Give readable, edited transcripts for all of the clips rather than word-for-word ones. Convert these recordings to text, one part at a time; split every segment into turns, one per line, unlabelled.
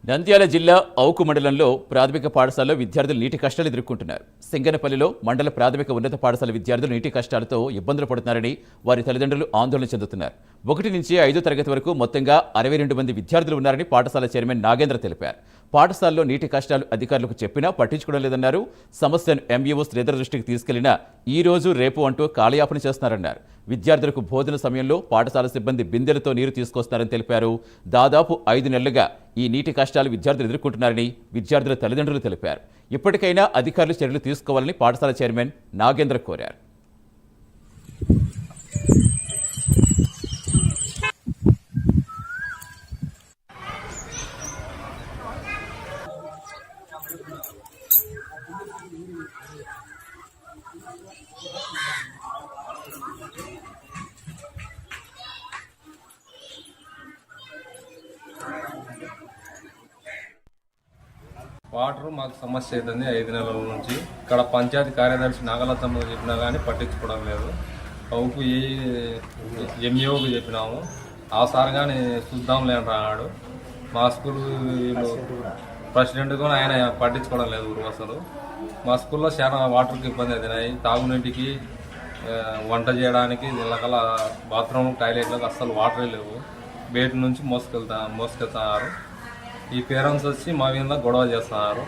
నంద్యాల జిల్లా అవుకు మండలంలో ప్రాథమిక పాఠశాలలో విద్యార్థులు నీటి కష్టాలు ఎదుర్కొంటున్నారు. సింగనపల్లిలో మండల ప్రాథమిక ఉన్నత పాఠశాల విద్యార్థులు నీటి కష్టాలతో ఇబ్బందులు పడుతున్నారని వారి తల్లిదండ్రులు ఆందోళన చెందుతున్నారు. 1 నుంచి 5వ తరగతి వరకు మొత్తంగా 62 మంది విద్యార్థులు ఉన్నారని పాఠశాల చైర్మన్ నాగేంద్ర తెలిపారు. పాఠశాలలో నీటి కష్టాలు అధికారులకు చెప్పినా పట్టించుకోవడం లేదన్నారు. సమస్యను ఎంఈఓ శ్రీధర్ దృష్టికి తీసుకెళ్లినా ఈ రోజు రేపు అంటూ కాలయాపన చేస్తున్నారన్నారు. విద్యార్థులకు భోజన సమయంలో పాఠశాల సిబ్బంది బిందెలతో నీరు తీసుకొస్తారని తెలిపారు. దాదాపు 5 నెలలుగా ఈ నీటి కష్టాలు విద్యార్థులు ఎదుర్కొంటున్నారని విద్యార్థుల తల్లిదండ్రులు తెలిపారు. ఇప్పటికైనా అధికారులు చర్యలు తీసుకోవాలని పాఠశాల చైర్మన్ నాగేంద్ర కోరారు.
వాటర్ మాకు సమస్య అవుతుంది 5 నెలల నుంచి. ఇక్కడ పంచాయతీ కార్యదర్శి నాగలతమ్మ చెప్పినా కానీ పట్టించుకోవడం లేదు. అవుకు ఎంఈఓకి చెప్పినాము, ఆ సార్ కానీ చూద్దాం లేని రాడు. మా స్కూల్ ప్రెసిడెంట్ కూడా ఆయన పట్టించుకోవడం లేదు ఊరు అసలు. మా స్కూల్లో చాలా వాటర్కి ఇబ్బంది అవుతున్నాయి. తాగునీటికి, వంట చేయడానికి, ఇళ్ళకల బాత్రూమ్ టాయిలెట్లకు అస్సలు వాటరే లేవు. బయట నుంచి మోసుకెళ్తున్నారు. ఈ పేరెంట్స్ వచ్చి మా మీద గొడవ చేస్తున్నారు.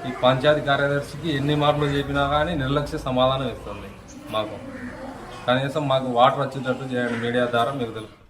ఈ పంచాయతీ కార్యదర్శికి ఎన్ని మార్లు చెప్పినా కానీ నిర్లక్ష్య సమాధానం ఇస్తుంది. మాకు కనీసం మాకు వాటర్ వచ్చేటట్టు చేయండి, మీడియా ద్వారా మీకు తెలుసు.